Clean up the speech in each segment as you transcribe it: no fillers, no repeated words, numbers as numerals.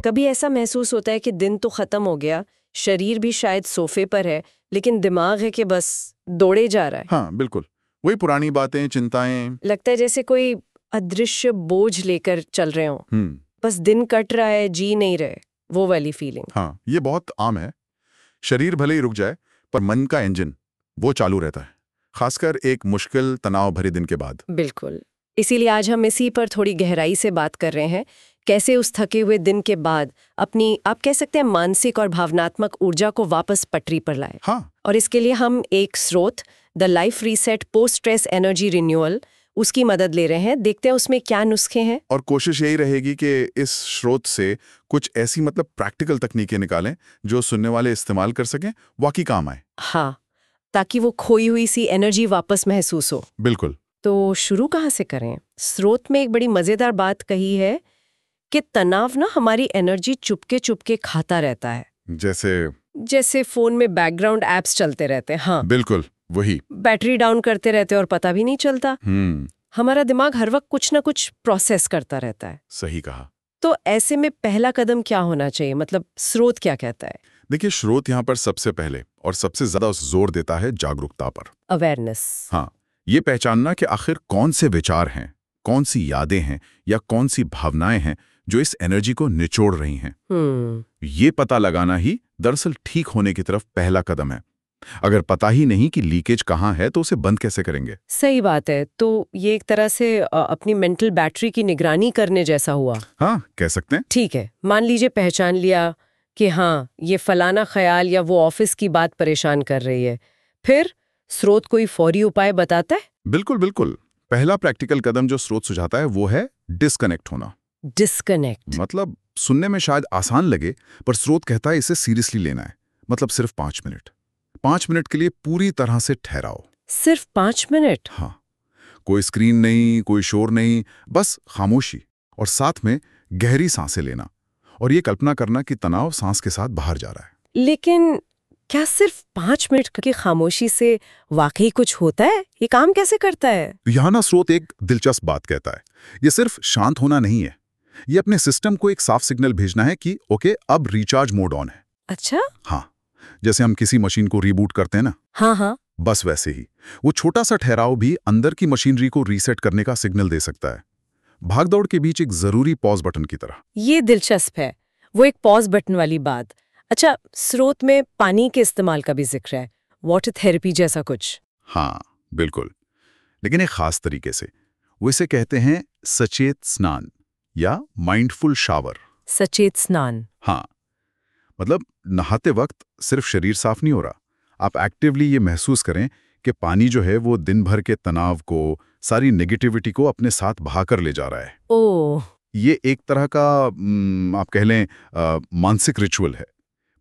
कभी ऐसा महसूस होता है कि दिन तो खत्म हो गया, शरीर भी शायद सोफे पर है, लेकिन दिमाग है कि बस दौड़े जा रहा है। हाँ बिल्कुल, वही पुरानी बातें, चिंताएं। लगता है जैसे कोई अदृश्य बोझ लेकर चल रहे हो। बस दिन कट रहा है, जी नहीं रहे, वो वाली फीलिंग। हाँ, ये बहुत आम है। शरीर भले ही रुक जाए, पर मन का इंजन वो चालू रहता है, खासकर एक मुश्किल तनाव भरे दिन के बाद। बिल्कुल, इसीलिए आज हम इसी पर थोड़ी गहराई से बात कर रहे हैं, कैसे उस थके हुए दिन के बाद अपनी, आप कह सकते हैं, मानसिक और भावनात्मक ऊर्जा को वापस पटरी पर लाए। हाँ, और इसके लिए हम एक स्रोत, the life reset post stress energy renewal, उसकी मदद ले रहे हैं। देखते हैं उसमें क्या नुस्खे हैं। और कोशिश यही रहेगी कि इस स्रोत से कुछ ऐसी प्रैक्टिकल तकनीकें निकालें जो सुनने वाले इस्तेमाल कर सकें, वाकई काम आए। हाँ, ताकि वो खोई हुई सी एनर्जी वापस महसूस हो। बिल्कुल। तो शुरू कहाँ से करें? स्रोत में एक बड़ी मजेदार बात कही है कि तनाव ना हमारी एनर्जी चुपके चुपके खाता रहता है। जैसे फोन में बैकग्राउंड एप्स चलते रहते हैं। हाँ बिल्कुल, वही बैटरी डाउन करते रहते हैं और पता भी नहीं चलता। हमारा दिमाग हर वक्त कुछ ना कुछ प्रोसेस करता रहता है। सही कहा। तो ऐसे में पहला कदम क्या होना चाहिए? मतलब स्रोत क्या कहता है? देखिए, स्रोत यहाँ पर सबसे पहले और सबसे ज्यादा जोर देता है जागरूकता पर, अवेयरनेस। हाँ, ये पहचानना कि आखिर कौन से विचार हैं, कौन सी यादें हैं या कौन सी भावनाएं हैं जो इस एनर्जी को निचोड़ रही हैं। ये पता लगाना ही दरअसल ठीक होने की तरफ पहला कदम है। अगर पता ही नहीं कि लीकेज कहाँ है तो उसे बंद कैसे करेंगे? सही बात है। तो ये एक तरह से अपनी मेंटल बैटरी की निगरानी करने जैसा हुआ। हाँ, कह सकते हैं। ठीक है, मान लीजिए पहचान लिया कि हाँ, ये फलाना ख्याल या वो ऑफिस की बात परेशान कर रही है। फिर स्रोत कोई फौरी उपाय बताता है? बिल्कुल बिल्कुल। पहला प्रैक्टिकल कदम जो स्रोत सुझाता है वो है डिस्कनेक्ट होना। डिस्कनेक्ट मतलब सुनने में शायद आसान लगे, पर स्रोत कहता है इसे सीरियसली लेना है। मतलब सिर्फ 5 मिनट। 5 मिनट के लिए पूरी तरह से ठहराओ। सिर्फ 5 मिनट? हाँ, कोई स्क्रीन नहीं, कोई शोर नहीं, बस खामोशी और साथ में गहरी सांसें लेना और ये कल्पना करना कि तनाव सांस के साथ बाहर जा रहा है। लेकिन क्या सिर्फ 5 मिनट की खामोशी से वाकई कुछ होता है? ये काम कैसे करता है? यहाँ ना स्रोत एक दिलचस्प बात कहता है। ये सिर्फ शांत होना नहीं है, ये अपने सिस्टम को एक साफ सिग्नल भेजना है कि ओके, अब रिचार्ज मोड ऑन है। अच्छा? हाँ, जैसे हम किसी मशीन को रीबूट करते हैं ना। हाँ, बस वैसे ही वो छोटा सा ठहराव भी अंदर की मशीनरी को रीसेट करने का सिग्नल दे सकता है, भागदौड़ के बीच एक जरूरी पॉज बटन की तरह। ये दिलचस्प है, वो एक पॉज बटन वाली बात। अच्छा, स्रोत में पानी के इस्तेमाल का भी जिक्र है, वाटर थेरेपी जैसा कुछ। हाँ बिल्कुल, लेकिन एक खास तरीके से। वो इसे कहते हैं सचेत स्नान या माइंडफुल शावर। सचेत स्नान? हाँ, मतलब नहाते वक्त सिर्फ शरीर साफ नहीं हो रहा, आप एक्टिवली ये महसूस करें कि पानी जो है वो दिन भर के तनाव को, सारी नेगेटिविटी को अपने साथ बहाकर ले जा रहा है। ओह, ये एक तरह का आप कह लें मानसिक रिचुअल है।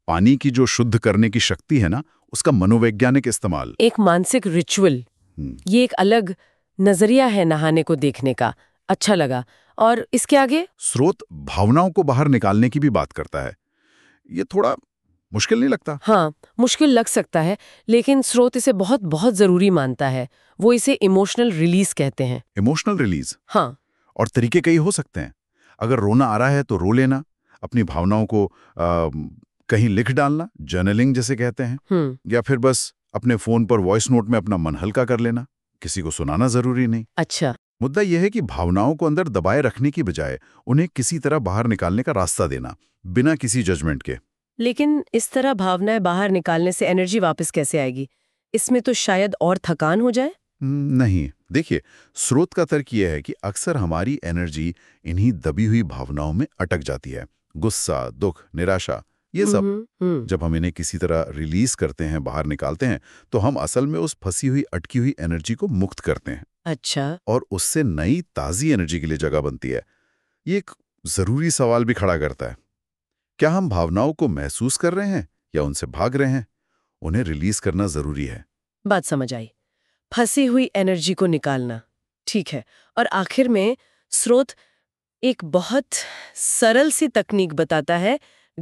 पानी की जो शुद्ध करने की शक्ति है ना, उसका मनोवैज्ञानिक इस्तेमाल। एक मानसिक रिचुअल, ये एक अलग नजरिया है नहाने को देखने का। अच्छा लगा। और इसके आगे? स्रोत भावनाओं को बाहर निकालने की भी बात करता है। ये थोड़ा मुश्किल नहीं लगता? हाँ, मुश्किल लग सकता है, लेकिन स्रोत इसे बहुत बहुत जरूरी मानता है। वो इसे इमोशनल रिलीज कहते हैं। Emotional release? हाँ। और तरीके कई हो सकते हैं। अगर रोना आ रहा है तो रो लेना, अपनी भावनाओं को कहीं लिख डालना, जर्नलिंग जैसे कहते हैं, या फिर बस अपने फोन पर वॉइस नोट में अपना मन हल्का कर लेना। किसी को सुनाना जरूरी नहीं। अच्छा। मुद्दा यह है कि भावनाओं को अंदर दबाए रखने की बजाय उन्हें किसी तरह बाहर निकालने का रास्ता देना, बिना किसी जजमेंट के। लेकिन इस तरह भावनाएं बाहर निकालने से एनर्जी वापस कैसे आएगी? इसमें तो शायद और थकान हो जाए। नहीं, देखिए, स्रोत का तर्क यह है कि अक्सर हमारी एनर्जी इन्हीं दबी हुई भावनाओं में अटक जाती है। गुस्सा, दुख, निराशा, ये सब जब हम इन्हें किसी तरह रिलीज करते हैं, बाहर निकालते हैं, तो हम असल में उस फंसी हुई, अटकी हुई एनर्जी को मुक्त करते हैं। अच्छा। और उससे नई ताजी एनर्जी के लिए जगह बनती है। ये एक जरूरी सवाल भी खड़ा करता है, क्या हम भावनाओं को महसूस कर रहे हैं या उनसे भाग रहे हैं? उन्हें रिलीज करना जरूरी है। बात समझ आई। फंसी हुई एनर्जी को निकालना, ठीक है। और आखिर में स्रोत एक बहुत सरल सी तकनीक बताता है,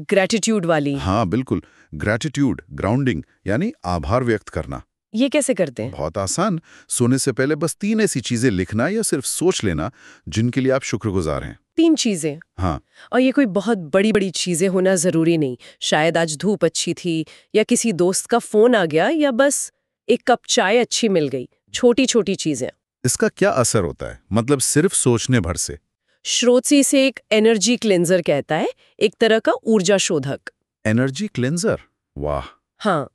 ग्रैटिट्यूड वाली। हाँ बिल्कुल, ग्रैटिट्यूड, ग्राउंडिंग, यानी आभार व्यक्त करना। ये कैसे करते हैं? बहुत आसान। सोने से पहले बस 3 ऐसी चीजें लिखना या सिर्फ सोच लेना जिनके लिए आप शुक्रगुजार हैं। 3 चीजें। हाँ। और ये कोई बहुत बड़ी बड़ी चीजें होना जरूरी नहीं। शायद आज धूप अच्छी थी, या किसी दोस्त का फोन आ गया, या बस एक कप चाय अच्छी मिल गई। छोटी छोटी चीजें। इसका क्या असर होता है, मतलब सिर्फ सोचने भर से? श्रोत्सी से एक एनर्जी क्लेंजर कहता है, एक तरह का ऊर्जा शोधक। Energy cleanser? वाह। हाँ,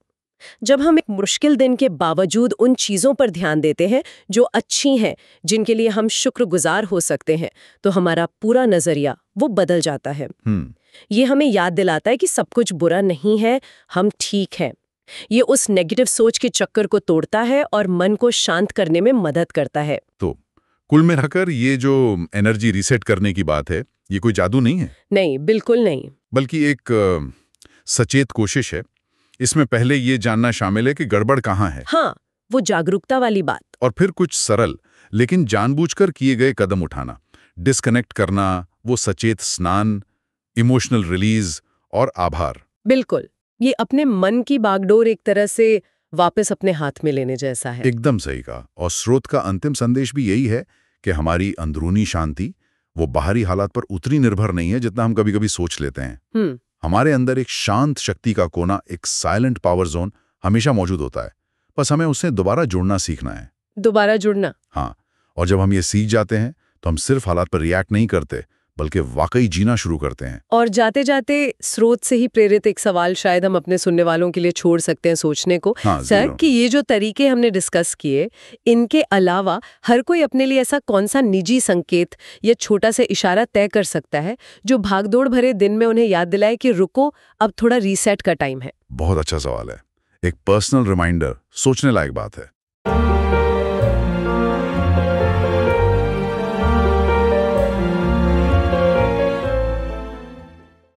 जब हम एक मुश्किल दिन के बावजूद उन चीजों पर ध्यान देते हैं जो अच्छी हैं, जिनके लिए हम शुक्रगुजार हो सकते हैं, तो हमारा पूरा नजरिया वो बदल जाता है। ये हमें याद दिलाता है कि सब कुछ बुरा नहीं है, हम ठीक हैं। ये उस नेगेटिव सोच के चक्कर को तोड़ता है और मन को शांत करने में मदद करता है। तो कुल मिलाकर ये जो एनर्जी रीसेट करने की बात है, ये कोई जादू नहीं है? नहीं, बिल्कुल नहीं। बल्कि एक सचेत कोशिश है। इसमें पहले ये जानना शामिल है कि गड़बड़ कहाँ है। हाँ, वो जागरूकता वाली बात। और फिर कुछ सरल लेकिन जानबूझकर किए गए कदम उठाना, डिस्कनेक्ट करना, वो सचेत स्नान, इमोशनल रिलीज और आभार। बिल्कुल, ये अपने मन की बागडोर एक तरह से वापस अपने हाथ में लेने जैसा है। एकदम सही कहा। और स्रोत का अंतिम संदेश भी यही है कि हमारी अंदरूनी शांति वो बाहरी हालात पर उतनी निर्भर नहीं है जितना हम कभी कभी सोच लेते हैं। हमारे अंदर एक शांत शक्ति का कोना, एक साइलेंट पावर जोन हमेशा मौजूद होता है। बस हमें उससे दोबारा जुड़ना सीखना है। दोबारा जुड़ना? हाँ। और जब हम ये सीख जाते हैं तो हम सिर्फ हालात पर रिएक्ट नहीं करते, बल्कि वाकई जीना शुरू करते हैं। और जाते जाते स्रोत से ही प्रेरित एक सवाल शायद हम अपने सुनने वालों के लिए छोड़ सकते हैं सोचने को। हाँ, सर, कि ये जो तरीके हमने डिस्कस किए, इनके अलावा हर कोई अपने लिए ऐसा कौन सा निजी संकेत या छोटा सा इशारा तय कर सकता है जो भागदौड़ भरे दिन में उन्हें याद दिलाए कि रुको, अब थोड़ा रीसेट का टाइम है? बहुत अच्छा सवाल है। एक पर्सनल रिमाइंडर सोचने लायक बात है।